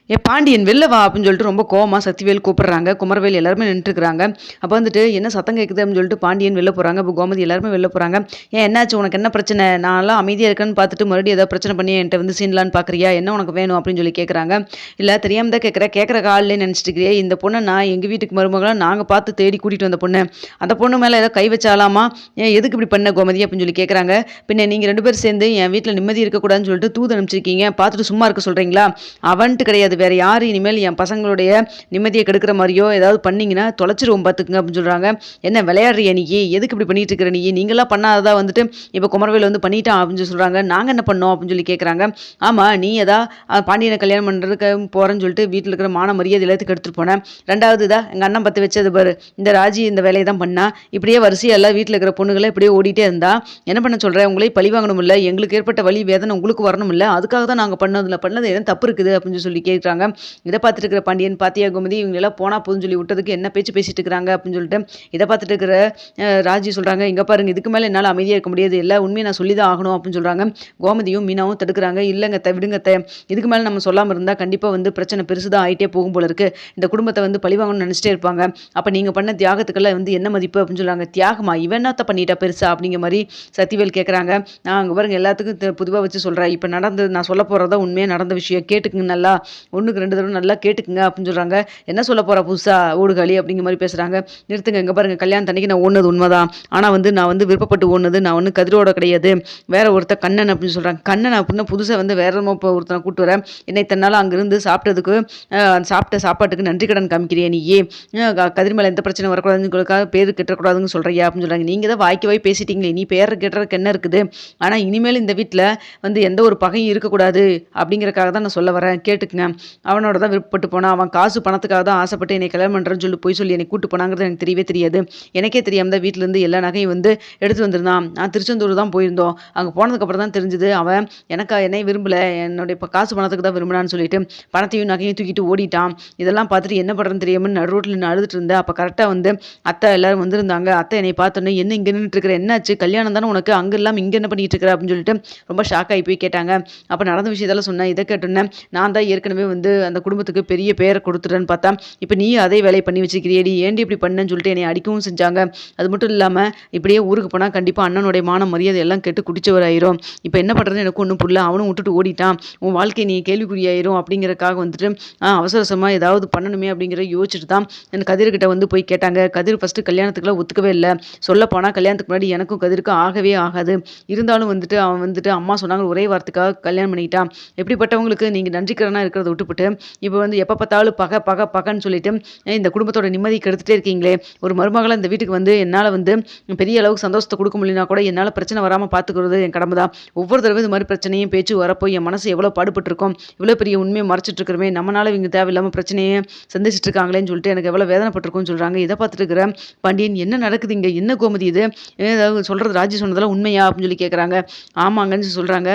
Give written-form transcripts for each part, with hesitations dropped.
பாண்டியன் வெளில வா அப்படின்னு சொல்லிட்டு ரொம்ப கோவமா சக்திவேல் கூப்பிடுறாங்க. குமரவேல் எல்லாருமே நின்றுட்டுருக்காங்க. அப்போ வந்துட்டு என்ன சத்தம் கேட்குது அப்படின்னு சொல்லிட்டு பாண்டியன் வெளில போகிறாங்க. இப்போ கோமதி எல்லாருமே வெளில போகிறாங்க. ஏன் என்னாச்சு, உனக்கு என்ன பிரச்சனை? நான்லாம் அமைதியாக இருக்கேன்னு பார்த்துட்டு மறுபடியும் ஏதாவது பிரச்சனை பண்ணி என்கிட்ட வந்து சீன்லான்னு பார்க்குறியா? என்ன உனக்கு வேணும் அப்படின்னு சொல்லி கேட்குறாங்க. இல்லை தெரியாமல் தான் கேட்குறேன், கேட்குற காலிலே நினச்சிட்டுக்கிறியே, இந்த பொண்ணை நான் எங்கள் வீட்டுக்கு மருமகளாக நாங்கள் பார்த்து தேடி கூட்டிகிட்டு வந்த பொண்ணு, அந்த பொண்ணு மேலே ஏதோ கை வச்சாலாமா? ஏன் எதுக்கு இப்படி பண்ண கோமதி அப்படின்னு சொல்லி கேட்குறாங்க. பின்ன நீங்கள் 2 பேரும் சேர்ந்து என் வீட்டில் நிம்மதி இருக்கக்கூடாதுன்னு சொல்லிட்டு தூது அனுப்பிச்சிருக்கீங்க, பார்த்துட்டு சும்மா இருக்க சொல்கிறீங்களா? அவன்ட்டு கிடையாது, வேற யார் இனிமேல் என் பசங்களுடைய நிம்மதியை கெடுக்கிற மாதிரியோ ஏதாவது பண்ணீங்கன்னா தொலைச்சிருவோம் பார்த்துக்குங்க அப்படின்னு சொல்கிறாங்க. என்ன விளையாடுறிய நீ? எதுக்கு இப்படி பண்ணிட்டு இருக்கிற நீ? நீங்களாம் பண்ணாததா வந்துட்டு இப்போ குமரவேல் வந்து பண்ணிட்டான் அப்படின்னு சொல்லி சொல்கிறாங்க. நாங்கள் என்ன பண்ணோம் அப்படின்னு சொல்லி கேட்குறாங்க. ஆமாம், நீ ஏதா பாண்டியனை கல்யாணம் பண்ணுறதுக்கு போகிறேன்னு சொல்லிட்டு வீட்டில் இருக்கிற மான மரியாதை எல்லாத்துக்கு எடுத்துகிட்டு போனேன். ரெண்டாவது தான் எங்கள் அண்ணன் பற்ற வச்சது பாரு, இந்த ராஜி இந்த வேலையை தான் பண்ணா. இப்படியே வரிசையாக எல்லாம் வீட்டில் இருக்கிற பொண்ணுகளை இப்படியே ஓடிட்டே இருந்தா என்ன பண்ண சொல்கிறேன்? உங்களே பழி வாங்கணும் இல்லை, எங்களுக்கு ஏற்பட்ட வலி வேதனை உங்களுக்கு வரணும் இல்லை, அதுக்காக தான் நாங்கள் பண்ணது என்ன தப்பு இருக்குது அப்படின்னு சொல்லி கேட்குறாங்க. இதை பார்த்துட்டு இருக்கிற பாண்டியன், பாத்தியா கோமதி, இவங்க எல்லாம் போனா போதுன்னு சொல்லி விட்டதுக்கு என்ன பேச்சு பேசிட்டு இருக்கிறாங்க அப்படின்னு சொல்லிட்டு இதை பார்த்துட்டு இருக்கிற ராஜி சொல்றாங்க. இங்க பாருங்க, இதுக்கு மேல என்னால் அமைதியாக இருக்க முடியாது, எல்லா உண்மையை நான் சொல்லி தான் ஆகணும் அப்படின்னு சொல்றாங்க. கோமதியும் மீனாவும் தடுக்கிறாங்க. இல்லைங்க விடுங்க, இதுக்கு மேலே நம்ம சொல்லாமல் இருந்தால் கண்டிப்பாக வந்து பிரச்சனை பெருசுதான் ஆகிட்டே போகும் போல இருக்கு, இந்த குடும்பத்தை வந்து பழிவாங்கணும்னு நினச்சிட்டே இருப்பாங்க. அப்போ நீங்கள் பண்ண தியாகத்துக்கெல்லாம் வந்து என்ன மதிப்பு அப்படின்னு சொல்றாங்க. தியாகமா? இவன் என்னத்த பண்ணிட்டா பெருசா அப்படிங்கிற மாதிரி சத்திவேல் கேட்குறாங்க. நான் அங்கே பாருங்க எல்லாத்துக்கும் பொதுவாக வச்சு சொல்கிறேன், இப்போ நடந்தது நான் சொல்ல போகிறதா உண்மையாக நடந்த விஷயம், கேட்டுக்குங்க நல்லா, 1க்கு 2 தடவை நல்லா கேட்டுக்குங்க அப்படின்னு சொல்கிறாங்க. என்ன சொல்ல போகிறா புதுசா ஓடுகாலி அப்படிங்கிற மாதிரி பேசுகிறாங்க. நிறுத்துங்க, இங்கே பாருங்கள், கல்யாணத்தன்னைக்கு நான் ஓடுனது உண்மைதான், ஆனால் வந்து நான் வந்து விருப்பப்பட்டு ஓடுனது, நான் ஒன்றும் கதிரோட கிடையாது, வேற ஒருத்தர் கண்ணன் அப்படின்னு சொல்கிறாங்க. கண்ணன் அப்படின்னா புதுசாக வந்து வேற இப்போ ஒருத்தனை கூப்பிட்டு வரேன், என்னை தன்னால் அங்கேருந்து சாப்பிட்டதுக்கு சாப்பிட்ட சாப்பாட்டுக்கு நன்றி கடன் காமிக்கிறியா நீயே? கதிர் மேலே எந்த பிரச்சனை வரக்கூடாதுன்னு பேர் கெட்டக்கூடாதுன்னு சொல்கிறியா அப்படின்னு சொல்கிறாங்க. நீங்கள் தான் வாய்க்கு வாய் பேசிட்டீங்களே, நீ பேர் கெட்டுறதுக்கு என்ன இருக்குது? ஆனால் இனிமேல் இந்த வீட்டில் வந்து எந்த ஒரு பகையும் இருக்கக்கூடாது அப்படிங்கிறக்காக தான் நான் சொல்ல வரேன், கேட்டுக்குங்க. அவனோட தான் விருப்பப்பட்டு போனான், அவன் காசு பணத்துக்காக தான் ஆசைப்பட்டு என்னை கல்யாணம் பண்ணுறேன்னு சொல்லி போய் சொல்லி என்னை கூட்டு போனாங்கிறது எனக்கு தெரியவே தெரியாது. எனக்கே தெரியாமல் தான் வீட்டிலேருந்து எல்லா நகையும் வந்து எடுத்து வந்திருந்தான். நான் திருச்செந்தூர் தான் போயிருந்தோம். அங்கே போனதுக்கப்புறம் தான் தெரிஞ்சுது அவன் என்னை விரும்பலை, என்னுடைய காசு பணத்துக்கு தான் விரும்பினான்னு சொல்லிட்டு பணத்தையும் நகையும் தூக்கிட்டு ஓடிட்டான். இதெல்லாம் பார்த்துட்டு என்ன பண்ணுறதுன்னு தெரியாமல் நடு ரோட்டில் நான் அழுதுட்டு இருந்தேன். அப்போ கரெக்டாக வந்து அத்தை எல்லாரும் வந்திருந்தாங்க. அத்தை என்னை பார்த்தோன்னே, என்ன இங்கே நின்றுட்டு இருக்கிற, என்னாச்சு, கல்யாணம் தானே உனக்கு, அங்கே இல்லாமல் இங்கே என்ன பண்ணிட்டு இருக்கிற அப்படின்னு சொல்லிட்டு ரொம்ப ஷாக் ஆகி போய் கேட்டாங்க. அப்போ நடந்த விஷயத்தெல்லாம் சொன்னேன். இதை கேட்டோன்னே, நான் தான் ஏற்கனவே வந்து அந்த குடும்பத்துக்கு பெரிய பேரை கொடுத்துட்டேன்னு பார்த்தா இப்போ நீ அதே வேலையை பண்ணி வச்சுக்கிறியடி, ஏண்டி இப்படி பண்ணேன்னு சொல்லிட்டு என்னை அடிக்கவும் செஞ்சாங்க. அது மட்டும் இல்லாமல் இப்படியே ஊருக்கு போனால் கண்டிப்பாக அண்ணனுடைய மான மரியாதை எல்லாம் கெட்டு குடிச்சவராயிரும். இப்போ என்ன பண்ணுறதுன்னு எனக்கு ஒன்றும் புரியல, அவனும் விட்டுட்டு ஓடிட்டான், உன் வாழ்க்கை நீ கேள்விக்குறியாயிரும் அப்படிங்கிறக்காக வந்துட்டு அவசரமாக ஏதாவது பண்ணணுமே அப்படிங்கிற யோசிச்சுட்டு தான் என் கதிர்கிட்ட வந்து போய் கேட்டாங்க. கதிர் ஃபஸ்ட்டு கல்யாணத்துக்குலாம் ஒத்துக்கவே இல்லை. சொல்லப்போனால் கல்யாணத்துக்கு முன்னாடி எனக்கும் கதிர்க்கும் ஆகவே ஆகாது. இருந்தாலும் வந்துட்டு அவன் வந்துட்டு அம்மா சொன்னாங்க ஒரே வாரத்துக்காக கல்யாணம் பண்ணிக்கிட்டான். எப்படிப்பட்டவங்களுக்கு நீங்கள் நன்றிக்கரனாக இருக்கிறத விட்டுவிட்டு இப்போ வந்து எப்போ பார்த்தாலும் பகன்னு சொல்லிட்டு இந்த குடும்பத்தோட நிம்மதி கெடுத்துட்டே இருக்கீங்களே. ஒரு மருமகளை இந்த வீட்டுக்கு வந்து என்னால் வந்து பெரிய அளவுக்கு சந்தோஷத்தை கொடுக்க முடியலனா கூட என்னால் பிரச்சனை வராமல் பார்த்துக்கிறது என் கடமை தான். ஒவ்வொரு தடவை இது மாதிரி பிரச்சனையும் பேச்சு வரப்போ என் மனசு எவ்வளோ பாடுபட்டுருக்கோம், இவ்வளோ பெரிய உண்மையை மறைச்சிட்டு இருக்கிறமே, நம்மளால இவங்க தேவையில்லாமல் பிரச்சனையே சந்திச்சுட்டு இருக்காங்களேன்னு சொல்லிட்டு எனக்கு எவ்வளோ வேதனைப்பட்டிருக்கும்னு சொல்கிறாங்க. இதை பார்த்துட்டு இருக்கிற பாண்டியன், என்ன நடக்குது இங்கே, என்ன கோமதி இது, ஏதாவது சொல்கிறது ராஜி சொன்னதெல்லாம் உண்மையா அப்படின்னு சொல்லி கேட்குறாங்க. ஆமாங்கன்னு சொல்கிறாங்க.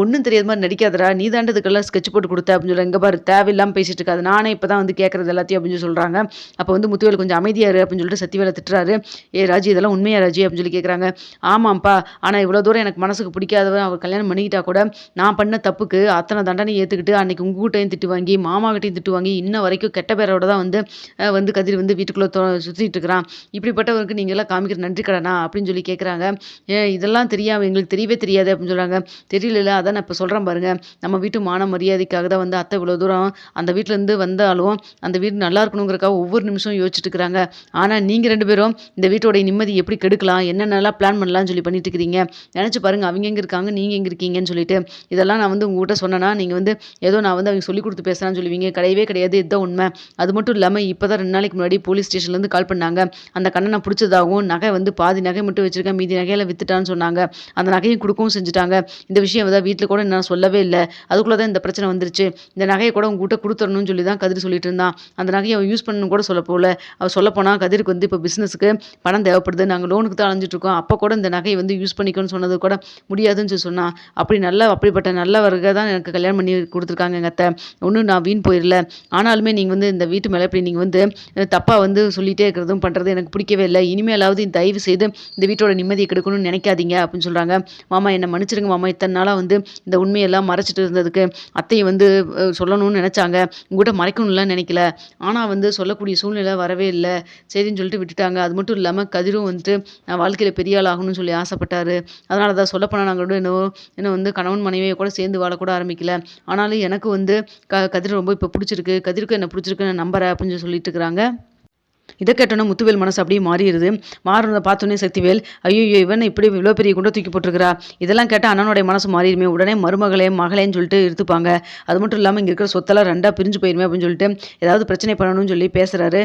ஒன்றும் தெரியாத மாதிரி நடிக்காதரா, நீ தாண்டதுக்கெல்லாம் ஸ்கெட்ச் போட்டு கொடுத்த அப்படின்னு சொல்கிறாங்க. இங்கே பாரு, தேவையில்லாமல் பேசிட்டு இருக்காது, நானே இப்போ தான் வந்து கேட்குறது எல்லாத்தையும் அப்படின்னு சொல்லி சொல்கிறாங்க. அப்போ வந்து முத்துவேல் கொஞ்சம் அமைதியாரு அப்படின்னு சொல்லிட்டு சத்திவேலை திட்டுறாரு. ராஜி இதெல்லாம் உண்மையா ராஜி அப்படின்னு சொல்லி கேட்குறாங்க. ஆமாம்ப்பா, ஆனால் இவ்வளோ தூரம் எனக்கு மனசுக்கு பிடிக்காதவன் அவர் கல்யாணம் பண்ணிக்கிட்டா கூட நான் பண்ண தப்புக்கு அத்தனை தண்டனை ஏற்றுக்கிட்டு அன்னைக்கு உங்ககிட்டையும் திட்டு வாங்கி மாமாகிட்டையும் திட்டு வாங்கி இன்ன வரைக்கும் கெட்ட பேரோட தான் வந்து கதிர் வந்து வீட்டுக்குள்ளே சுற்றிட்டு இருக்கிறான். இப்படிப்பட்டவருக்கு நீங்களாம் காமிக்கிற நன்றி கடனா அப்படின்னு சொல்லி கேட்குறாங்க. இதெல்லாம் தெரியாமல் எங்களுக்கு தெரியவே தெரியாது அப்படின்னு சொல்கிறாங்க. தெரியல, அதான் நான் இப்போ சொல்கிறேன் பாருங்க, நம்ம வீட்டு மான மரியாதைக்காக தான் வந்து அத்தை இவ்வளோ தூரம் அந்த வீட்டிலேருந்து வந்தாலும் அந்த வீடு நல்லா இருக்கணுங்கிறக்காக ஒவ்வொரு நிமிஷம் யோசிச்சுட்டு இருக்கிறாங்க. ஆனால் நீங்கள் 2 பேரும் இந்த வீட்டோடைய நிம்மதி எப்படி கெடுக்கலாம், என்னென்னலாம் பிளான் பண்ணலாம்னு சொல்லி பண்ணிட்டு இருக்கிறீங்க. நினச்சி பாருங்கள், அவங்க எங்கே இருக்காங்க, நீங்கள் எங்கே இருக்கீங்கன்னு சொல்லிட்டு. இதெல்லாம் நான் வந்து உங்கள்கிட்ட சொன்னேன்னா நீங்கள் வந்து ஏதோ நான் வந்து அவங்க சொல்லி கொடுத்து பேசுகிறான்னு சொல்லுவீங்க. கிடையவே கிடையாது, இதுதான் உண்மை. அது மட்டும் இல்லாமல் இப்போ தான் 2 நாளைக்கு முன்னாடி போலீஸ் ஸ்டேஷன்லேருந்து கால் பண்ணாங்க. அந்த கண்ணனை பிடிச்சதாகவும் நகை வந்து பாதி நகை மட்டும் வச்சுருக்கேன், மீதி நகையில் வித்துட்டான்னு சொன்னாங்க. அந்த நகையும் கொடுக்கவும் செஞ்சுட்டாங்க. இந்த விஷயம் தான் வீட்டில் கூட நான் சொல்லவே இல்லை, அதுக்குள்ளே தான் இந்த பிரச்சனை வந்துருச்சு. இந்த நகையை கூட உங்ககிட்ட கொடுத்துடணும்னு சொல்லி தான் கதிர் சொல்லிட்டு இருந்தான். அந்த நகையை அவன் யூஸ் பண்ணணும் கூட சொல்ல போகல. அவள் சொல்லப்போனால் கதிருக்கு வந்து இப்போ பிஸ்னஸுக்கு பணம் தேவைப்படுது, நாங்கள் லோனுக்கு தான் அலைஞ்சிட்டு இருக்கோம், அப்போ கூட இந்த நகையை வந்து யூஸ் பண்ணிக்கணும்னு சொன்னது கூட முடியாதுன்னு சொல்லி சொன்னான். அப்படிப்பட்ட நல்லவர்கள் தான் எனக்கு கல்யாணம் பண்ணி கொடுத்துருக்காங்க எங்கள் அத்தை. ஒன்றும் நான் வீண் போயிடல. ஆனாலுமே நீங்கள் வந்து இந்த வீட்டு மேலே இப்படி நீங்கள் வந்து தப்பாக வந்து சொல்லிகிட்டே இருக்கிறதும் பண்ணுறது எனக்கு பிடிக்கவே இல்லை. இனிமேலாவது தயவு செய்து இந்த வீட்டோட நிம்மதியை கெடுக்கணும்னு நினைக்காதீங்க அப்படின்னு சொல்கிறாங்க. மாமா என்னை மன்னிச்சிருங்க மாமா, இத்தனை நாளாக வந்து இந்த உண்மையெல்லாம் மறைச்சிட்டு இருந்ததுக்கு, அத்தையை வந்து சொல்லணும் சொல்லணும்னு நினச்சாங்க. உங்ககிட்ட மறைக்கணும்லாம் நினைக்கல. ஆனால் வந்து சொல்லக்கூடிய சூழ்நிலை வரவே இல்லை. சரின்னு சொல்லிட்டு விட்டுட்டாங்க. அது மட்டும் இல்லாமல் கதிரும் வந்துட்டு வாழ்க்கையில் பெரிய ஆள் ஆகணும்னு சொல்லி ஆசைப்பட்டாரு. அதனால தான் சொல்லப்போனால் நாங்கள் கூட இன்னும் வந்து கணவன் மனைவியை கூட சேர்ந்து வாழக்கூட ஆரம்பிக்கல. ஆனாலும் எனக்கு வந்து கதிர் ரொம்ப இப்போ பிடிச்சிருக்கு. கதிருக்கு என்ன பிடிச்சிருக்கு நான் நம்புறேன் அப்படின்னு சொல்லிட்டு இருக்கிறாங்க. இதை கேட்டோன்னே முத்துவேல் மனசு அப்படியே மாறிடுது. மாறுறத பார்த்தோன்னே சக்திவேல், ஐயோ இவன் இப்படி இவ்வளோ பெரிய குண்டை தூக்கி போட்டிருக்கிறா, இதெல்லாம் கேட்டால் அண்ணனுடைய மனசு மாறிடுமே, உடனே மருமகளே மகளேன்னு சொல்லிட்டு எடுத்துப்பாங்க. அது மட்டும் இல்லாமல் இங்கே இருக்கிற சொத்தெல்லாம் ரெண்டாக பிரிஞ்சு போயிருமே அப்படின்னு சொல்லிட்டு ஏதாவது பிரச்சனை பண்ணணும்னு சொல்லி பேசுறாரு.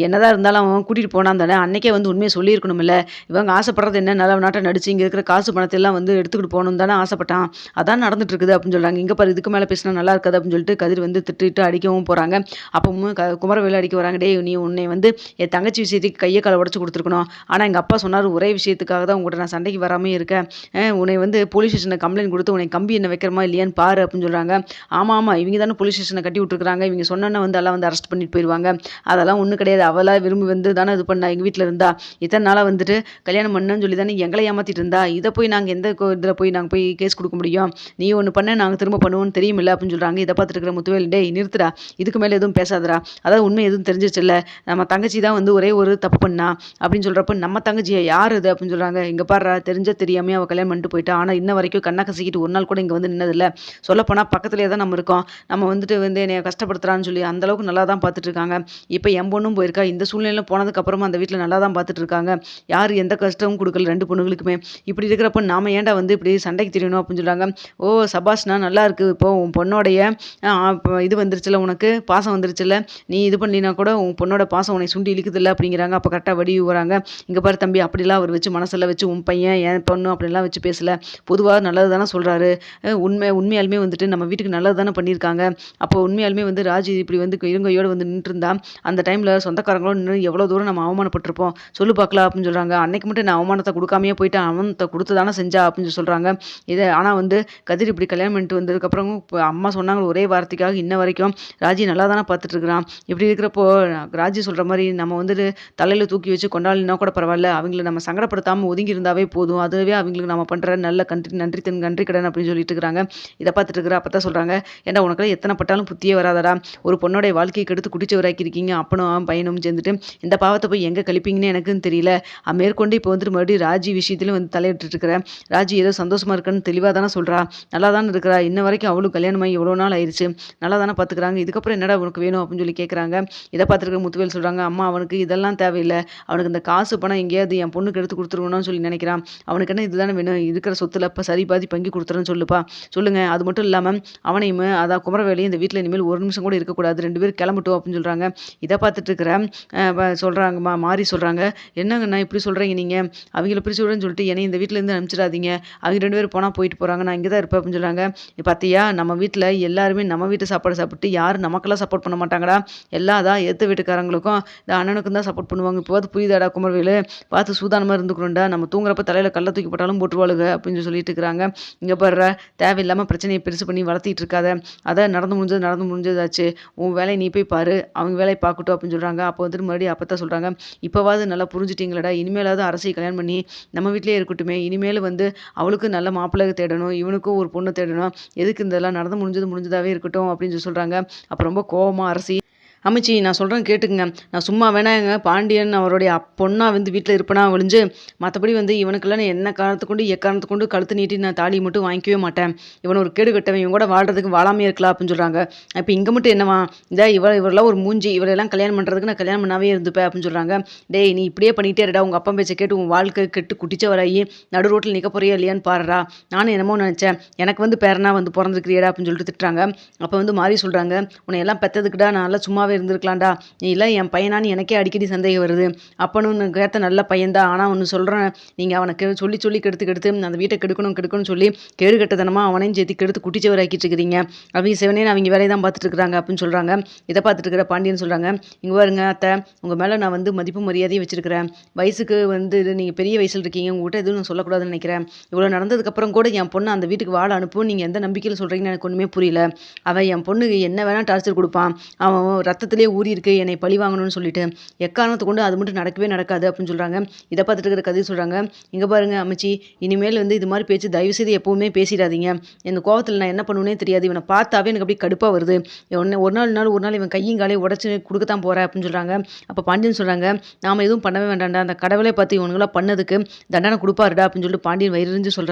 என்னதான் இருந்தாலும் அவன் கூட்டிகிட்டு போனான் தானே, அன்னைக்கே வந்து உண்மையை சொல்லியிருக்கணும்ல. இவங்க ஆசைப்படுறது என்ன, நல்ல நாட்டை நடிச்சு இங்கே இருக்கிற காசு பணத்தை எல்லாம் வந்து எடுத்துக்கிட்டு போகணும் தானே ஆசைப்பட்டான். அதான் நடந்துட்டு இருக்குது அப்படின்னு சொல்றாங்க. இங்கே பாரு இதுக்கு மேலே பேசினா நல்லா இருக்காது அப்படின்னு சொல்லிட்டு கதிர் வந்து திட்டிட்டு அடிக்கவும் போறாங்க. அப்பவும் குமரவேலு அடிக்க வராங்க. டேய் நீ உன்னை வந்து என் தங்கச்சி விஷயத்துக்கு கையை காலை உடச்சு கொடுத்துருக்கணும். ஆனால் எங்கள் அப்பா சொன்னார் ஒரே விஷயத்துக்காக தான் உங்கள்கிட்ட நான் சண்டைக்கு வராமல் இருக்கேன். உன்னை வந்து போலீஸ் ஸ்டேஷனில் கம்ப்ளைண்ட் கொடுத்து உன்னை கம்பி என்ன வைக்கிறமா இல்லையான்னு பாரு அப்படின்னு சொல்கிறாங்க. ஆமாம் ஆமாம் இவங்க தானே போலீஸ் ஸ்டேஷனை கட்டி விட்டுருக்காங்க. இவங்க சொன்னா வந்து எல்லாம் வந்து அரெஸ்ட் பண்ணிட்டு போயிடுவாங்க. அதெல்லாம் ஒன்றும் கிடையாது. அவளாக விரும்பி வந்து தானே இது பண்ணா எங்கள் வீட்டில் இருந்தா. இத்தனை நாளாக வந்துட்டு கல்யாணம் பண்ணுன்னு சொல்லி தானே எங்களை ஏமாற்றிட்டு இருந்தா. இதை போய் நாங்கள் எந்த இதில் போய் நாங்கள் போய் கேஸ் கொடுக்க முடியும். நீ ஒன்று பண்ண நாங்கள் திரும்ப பண்ணுவோம்னு தெரியுமில்ல அப்படின்னு சொல்கிறாங்க. இதை பார்த்துட்டு இருக்கிற முத்துவேல், டேய் நிறுத்துடா, இதுக்கு மேலே எதுவும் பேசாதடா. அதாவது உண்மை எதுவும் தெரிஞ்சிச்சுல்ல, நம்ம தங்கச்சி தான் வந்து ஒரே ஒரு தப்பு பண்ணா அப்படின்னு சொல்கிறப்ப நம்ம தங்கச்சியை யார் இது அப்படின்னு சொல்கிறாங்க. இங்கே பாடுறா தெரிஞ்ச தெரியாமே அவள் கல்யாணம் பண்ணிட்டு போயிட்டா. ஆனால் இன்ன வரைக்கும் கண்ணை கசிக்கிட்டு ஒரு நாள் கூட இங்கே வந்து நின்னதில்லை. சொல்லப்போனால் பக்கத்துலேயே தான் நம்ம இருக்கோம். நம்ம வந்துட்டு வந்து என்னை கஷ்டப்படுத்துறான்னு சொல்லி அந்தளவுக்கு நல்லா தான் பார்த்துட்டு இருக்காங்க. இப்போ என் பொண்ணும் போயிருக்கா. இந்த சூழ்நிலையில் போனதுக்கப்புறமா அந்த வீட்டில் நல்லா தான் பார்த்துட்டு இருக்காங்க. யார் எந்த கஷ்டமும் கொடுக்கல ரெண்டு பொண்ணுகளுக்குமே. இப்படி இருக்கிறப்ப நாம ஏன்டா வந்து இப்படி சண்டைக்கு தெரியணும் அப்படின்னு சொல்கிறாங்க. ஓ சபாஷ்னா நல்லா இருக்குது. இப்போ உன் பொண்ணோடைய இது வந்துருச்சுல, உனக்கு பாசம் வந்துருச்சுல, நீ இது பண்ணினா கூட உன் பொண்ணோட பாசம் உன்னை சுண்டி இழுக்குதில்ல அப்படிங்கிறாங்க. அப்போ கரெக்டாக வடி வராங்க. இங்கே பாரு தம்பி, அப்படிலாம் அவர் வச்சு மனசில் வச்சு உன் பையன் என் பொண்ணு அப்படிலாம் வச்சு பேசல. பொதுவாக நல்லது தானே சொல்கிறாரு. உண்மையாலுமே வந்துட்டு நம்ம வீட்டுக்கு நல்லது தானே பண்ணியிருக்காங்க. அப்போ உண்மையாலுமே வந்து ராஜி இப்படி வந்து இருங்கையோடு வந்து நின்றுருந்தா அந்த டைமில் சொந்தக்காரங்களோட நின்று எவ்வளோ தூரம் நம்ம அவமானப்பட்டிருப்போம் சொல்லு பார்க்கலாம் அப்படின்னு சொல்கிறாங்க. அன்னைக்கு மட்டும் நான் அவமானத்தை கொடுக்காமையே போயிட்டு அவனத்தை கொடுத்து தானே செஞ்சா அப்படின்னு சொல்கிறாங்க. இதை ஆனால் வந்து கதிர் இப்படி கல்யாணம் பண்ணிட்டு வந்ததுக்கப்புறம் அம்மா சொன்னாங்க ஒரே வார்த்தைக்காக இன்ன வரைக்கும் ராஜி நல்லா தானே பார்த்துட்டு இருக்கிறான். இப்படி இருக்கிறப்போ ராஜி சொல்கிற மாதிரி நம்ம வந்துட்டு தலையில் தூக்கி வச்சு கொண்டாடினா கூட பரவாயில்ல, அவங்கள நம்ம சங்கடப்படுத்தாமல் ஒதுங்கி இருந்தாவே போதும். அதுவே அவங்களுக்கு நம்ம பண்ணுற நல்ல நன்றி கடன் அப்படின்னு சொல்லிட்டு இருக்கிறாங்க. இதை பார்த்துட்டு இருக்கிற அப்போ தான் சொல்கிறாங்க, ஏன்டா உனக்கெல்லாம் எத்தனை பட்டாலும் புத்தியே வராதடா, ஒரு பொண்ணோடைய வாழ்க்கையை கெடுத்து குடிச்சவராக்கியிருக்கீங்க. அப்பனும் பையனும் சேர்ந்துட்டு இந்த பாவத்தை போய் எங்கே கழிப்பீங்கன்னு எனக்குன்னு தெரியல. மேற்கொண்டு இப்போ வந்துட்டு மறுபடியும் ராஜி விஷயத்துலையும் வந்து தலையிட்டு இருக்கிறேன். ராஜி ஏதோ சந்தோஷமா இருக்குன்னு தெளிவாக தானே சொல்கிறா, நல்லா தானே இருக்கிறா. இன்ன வரைக்கும் அவளுக்கு கல்யாணமாகி எவ்வளோ நாள் ஆயிடுச்சு, நல்லா தானே பார்த்துக்கிறாங்க. இதுக்கப்புறம் என்னடா உனக்கு வேணும் அப்படின்னு சொல்லி கேட்குறாங்க. இதை பார்த்துருக்க முத்துவேல் சொல்கிறாங்க, அம்மா அவனுக்கு இதெல்லாம் தேவையில்லை. அவனுக்கு இந்த காசு பணம் எங்கேயாவது என் பொண்ணுக்கு எடுத்து கொடுத்துருக்கணும்னு சொல்லி நினைக்கிறான். அவனுக்கு என்ன இதுதானே வேணும், இருக்கிற சொத்துல இப்போ சரி பாதி பங்கி கொடுத்துறேன்னு சொல்லுப்பா சொல்லுங்க. அது மட்டும் இல்லாமல் அவனையும் அதான் குமரவேலையும் இந்த வீட்டில் இனிமேல் ஒரு நிமிஷம் கூட இருக்கக்கூடாது, 2 பேரும் கிளம்பட்டும் அப்படின்னு சொல்கிறாங்க. இதை பார்த்துட்டு இருக்கிற சொல்கிறாங்கம்மா மாறி சொல்கிறாங்க, என்னங்கண்ணா இப்படி சொல்கிறீங்க நீங்கள், அவங்கள பிரிச்சு விடுன்னு சொல்லிட்டு என்னை இந்த வீட்டிலேருந்து அனுப்பிச்சிடாதீங்க, அவங்க 2 பேரும் போனால் போயிட்டு போகிறாங்க, நான் இங்கே தான் இருப்பேன் அப்படின்னு சொல்கிறாங்க. பார்த்தியா நம்ம வீட்டில் எல்லாருமே நம்ம வீட்டு சாப்பாடு சாப்பிட்டு யாரும் நமக்கெல்லாம் சப்போர்ட் பண்ண மாட்டாங்கடா, எல்லாம் தான் எதிர்த்த வீட்டுக்காரங்களுக்கும் இந்த அண்ணனுக்கும் தான் சப்போர்ட் பண்ணுவாங்க. இப்போது புரியுதாடா குமரவேலு, பார்த்து சூதானமாக இருந்துக்கணும்டா, நம்ம தூங்குறப்ப தலையில் கல்லை தூக்கி போட்டாலும் போட்டுருவாளுங்க அப்படின்னு சொல்லிட்டு இருக்கிறாங்க. இங்கே பாடுற தேவையில்லாமல் பிரச்சனையை பெருசு பண்ணி வளர்த்திட்டு இருக்காத, அதை நடந்து முடிஞ்சதாச்சு, உன் வேலையை நீ போய் பாரு, அவங்க வேலையை பார்க்கட்டும் அப்படின்னு சொல்கிறாங்க. அப்போ வந்துட்டு மறுபடியும் அப்போ தான் சொல்கிறாங்க, இப்போவாது நல்லா புரிஞ்சுட்டிங்களடா, இனிமேலாவது அரசியல் கல்யாணம் பண்ணி நம்ம வீட்டிலே இருக்கட்டுமே, இனிமேல் வந்து அவளுக்கு நல்ல மாப்பிள்ளை தேடணும், இவனுக்கும் ஒரு பொண்ணு தேடணும், எதுக்கு இதெல்லாம் நடந்து முடிஞ்சதாகவே இருக்கட்டும் அப்படின்னு சொல்கிறாங்க. அப்போ ரொம்ப கோவமாக அரசி, அமைச்சி நான் சொல்கிறேன் கேட்டுக்குங்க, நான் சும்மா வேணாங்க பாண்டியன் அவருடைய பொண்ணா வந்து வீட்டில் இருப்பேனா ஒழிஞ்சு மற்றபடி வந்து இவனுக்கெல்லாம் நான் என்ன காரணத்தை கொண்டு எக்காரணத்தை கொண்டு கழுத்து நீட்டி நான் தாலி மட்டும் வாங்கிக்கவே மாட்டேன். இவன் ஒரு கேடு கட்டவன், இவன் கூட வாழ்றதுக்கு வாழாமே இருக்கலாம் அப்படின்னு சொல்கிறாங்க. இப்போ இங்கே மட்டும் என்னவா, இவரெல்லாம் ஒரு மூஞ்சி, இவரெல்லாம் கல்யாணம் பண்ணுறதுக்கு நான் கல்யாணம் பண்ணாவே இருந்துப்பேன் அப்படின்னு சொல்கிறாங்க. டேய் நீ இப்படியே பண்ணிகிட்டே இருடா, உங்கள் அப்பா பேச்சை கேட்டு உன் வாழ்க்கை கெட்டு குட்டிச்சவராகி நடு ரோட்டில் நிற்க போறியா இல்லையான்னு பாடுறா. நானும் என்னமோ நினச்சேன், எனக்கு வந்து பேரனா வந்து பிறந்திருக்கிறியடா அப்படின்னு சொல்லிட்டு திட்டுறாங்க. அப்போ வந்து மாறி சொல்கிறாங்க, உன்னை எல்லாம் பெற்றதுக்குடா நான் நல்லா சும்மாவே இருந்திருக்கலாம்டா, நீ இல்லை என் பையனான்னு எனக்கே அடிக்கடி சந்தேகம் வருது. அப்பனும் கேட்ட நல்ல பையன்தான், ஆனால் ஒன்று சொல்கிறேன், நீங்கள் அவனுக்கு சொல்லி கெடுத்து அந்த வீட்டை கெடுக்கணும்னு சொல்லி கேடு கட்டத்தனமாக அவனையும் சேர்த்து கெடுத்து குட்டிச்சவராக்கிட்டு இருக்கிறீங்க. அவங்க சிவனே அவங்க வேலையை தான் பார்த்துட்டு இருக்கிறாங்க அப்படின்னு சொல்கிறாங்க. இதை பார்த்துட்டு இருக்கிற பாண்டியன் சொல்கிறாங்க, இங்கே பாருங்க அத்தை, உங்கள் மேலே நான் வந்து மதிப்பு மரியாதையும் வச்சுருக்கிறேன். வயசுக்கு வந்து நீங்கள் பெரிய வயசில் இருக்கீங்க, உங்கள்கிட்ட எதுவும் நான் சொல்லக்கூடாதுன்னு நினைக்கிறேன். இவ்வளோ நடந்ததுக்கப்புறம் கூட என் பொண்ணு அந்த வீட்டுக்கு வாழ அனுப்பும் நீங்கள் எந்த நம்பிக்கையில் சொல்கிறீங்கன்னு எனக்கு ஒன்றுமே புரியல. அவன் என் பொண்ணுக்கு என்ன வேணால் டார்ச்சர் கொடுப்பான், அவன் ரத்தத்திலேயே ஊறி இருக்கு என்னை பழி வாங்கணும்னு சொல்லிட்டு. எக்காரணத்தை கொண்டு அது மட்டும் நடக்கவே நடக்காது அப்படின்னு சொல்றாங்க. இதை பார்த்துட்டு இருக்கிற கதிர் சொல்றாங்க, இங்க பாருங்க அம்மச்சி, இனிமேல் வந்து இது மாதிரி பேச்சு தயவு செய்து எப்பவுமே பேசிடாதீங்க. இந்த கோவத்தில் நான் என்ன பண்ணுவேனே தெரியாது. இவனை பார்த்தாவே எனக்கு அப்படியே கடுப்பா வருது. ஒரு நாள் இவன் கையும் காலையும் உடச்சு கொடுக்கத்தான் போற அப்படின்னு சொல்றாங்க. அப்ப பாண்டியன் சொல்றாங்க, நாம எதுவும் பண்ணவே வேண்டாம்டா, அந்த கடவுளே பார்த்து இவனுங்களா பண்ணதுக்கு தண்டனை கொடுப்பாருடா அப்படின்னு சொல்லிட்டு பாண்டியன் வயிறு சொல்றாங்க.